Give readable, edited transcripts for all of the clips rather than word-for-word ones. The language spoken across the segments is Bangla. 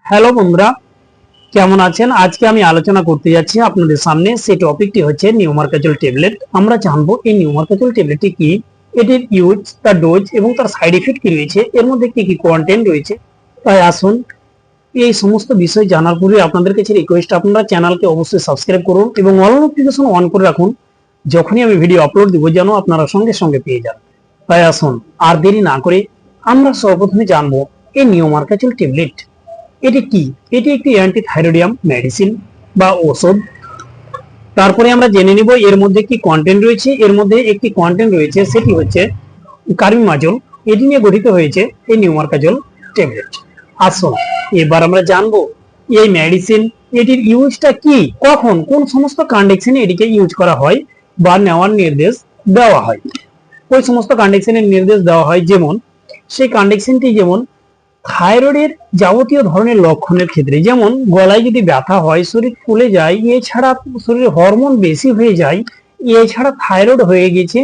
হ্যালো বন্ধুরা, কেমন আছেন? আজকে আমি আলোচনা করতে যাচ্ছি আপনাদের সামনে। সেই টপিকটি হচ্ছে নিউমার্কাজল ট্যাবলেট। আমরা জানবো এই নিউমার্কাজল ট্যাবলেটটি কি, এটির ইউজ, তার ডোজ এবং তার সাইড এফেক্ট কি রয়েছে, এর মধ্যে কি কি কন্টেন্ট রয়েছে। তাই আসুন এই সমস্ত বিষয় জানার পূর্বে আপনাদের কাছে রিকোয়েস্ট, আপনারা চ্যানেলকে অবশ্যই সাবস্ক্রাইব করুন এবং অল নোটিফিকেশন অন করে রাখুন। যখনই আমি ভিডিও আপলোড দিব যেন আপনারা সঙ্গে সঙ্গে পেয়ে যান। তাই আসুন আর দেরি না করে আমরা সর্বপ্রথমে জানবো এই নিউমার্কাজল ট্যাবলেট এটি কি। এটি একটি অ্যান্টিথাইরয়েডিয়াম মেডিসিন বা ওষুধ। তারপরে আমরা জেনে নিব এর মধ্যে কি কন্টেন্ট রয়েছে। এর মধ্যে একটি কন্টেন্ট রয়েছে, সেটি হচ্ছে কার্বিমাজল। এটি নিয়ে গঠিত হয়েছে এই নিউমার্কাজল ট্যাবলেট। আসুন এবার আমরা জানবো এই মেডিসিন, এটির ইউজটা কি, কখন, কোন সমস্ত কন্ডিশনে এটিকে ইউজ করা হয় বা নেওয়ার নির্দেশ দেওয়া হয়। ওই সমস্ত কন্ডিশনের নির্দেশ দেওয়া হয়, যেমন সেই কন্ডিশনটি যেমন থাইরয়েডের যাবতীয় ধরনের লক্ষণের ক্ষেত্রে, যেমন গলায় যদি ব্যথা হয়, শরীর ফুলে যায়, এছাড়া শরীরে হরমোন বেশি হয়ে যায়, এছাড়া থাইরয়েড হয়ে গেছে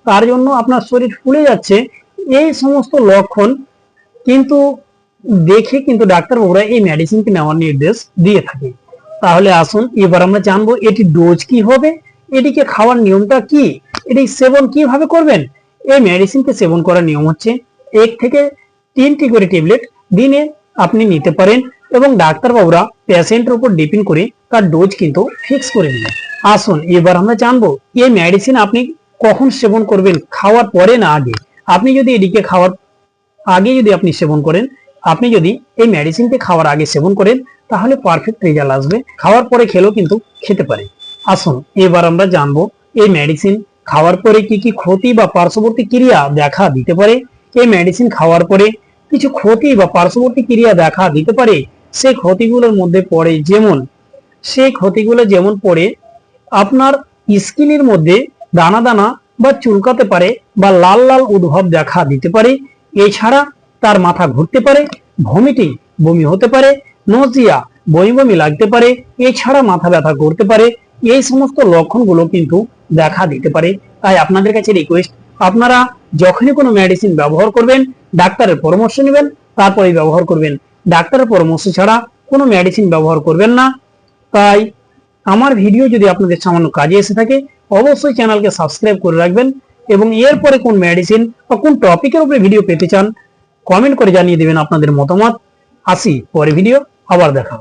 তার জন্য আপনার শরীর ফুলে যাচ্ছে, এই সমস্ত লক্ষণ কিন্তু দেখে কিন্তু ডাক্তারবাবুরা এই মেডিসিনকে নেওয়ার নির্দেশ দিয়ে থাকে। তাহলে আসুন এবার আমরা জানবো এটি ডোজ কি হবে, এটিকে খাওয়ার নিয়মটা কি, এটি সেবন কিভাবে করবেন। এই মেডিসিনকে সেবন করার নিয়ম হচ্ছে 1 থেকে 3টি করে ট্যাবলেট দিনে আপনি নিতে পারেন এবং ডাক্তারবাবুরা পেশেন্টের উপর ডিপেন্ড করে তার ডোজ কিন্তু ফিক্স করে দিবেন। আসুন এবার আমরা জানবো এই মেডিসিন আপনি কখন সেবন করবেন, খাওয়ার পরে না আগে। আপনি যদি এটিকে খাওয়ার আগে যদি আপনি সেবন করেন, আপনি যদি এই মেডিসিনকে খাওয়ার আগে সেবন করেন তাহলে পারফেক্ট রেজাল্ট আসবে, খাওয়ার পরে খেলেও কিন্তু খেতে পারে। আসুন এবার আমরা জানবো এই মেডিসিন খাওয়ার পরে কি কি ক্ষতি বা পার্শ্ববর্তী ক্রিয়া দেখা দিতে পারে। এই মেডিসিন খাওয়ার পরে কিছু ক্ষতি বা পার্শ্ববর্তী ক্রিয়া দেখা দিতে পারে। সেই ক্ষতিগুলোর মধ্যে পড়ে পড়ে আপনার স্কিনের মধ্যে দানা দানা বা চুলকাতে পারে বা লাল লাল উদ্ভব দেখা দিতে পারে। এছাড়া তার মাথা ঘুরতে পারে, ভমিটিং বমি হতে পারে, নজিয়া বমি বমি লাগতে পারে, এছাড়া মাথা ব্যথা করতে পারে। এই সমস্ত লক্ষণগুলো কিন্তু দেখা দিতে পারে। তাই আপনাদের কাছে রিকোয়েস্ট, আপনারা যখনই কোনো মেডিসিন ব্যবহার করবেন ডাক্তারের পরামর্শ নেবেন, তারপরে ব্যবহার করবেন। ডাক্তারের পরামর্শ ছাড়া কোনো মেডিসিন ব্যবহার করবেন না। তাই আমার ভিডিও যদি আপনাদের সামান্য কাজে এসে থাকে অবশ্যই চ্যানেলকে সাবস্ক্রাইব করে রাখবেন এবং এরপরে কোন মেডিসিন বা কোন টপিকের উপরে ভিডিও পেতে চান কমেন্ট করে জানিয়ে দেবেন আপনাদের মতামত। আসি পরে ভিডিও আবার দেখা।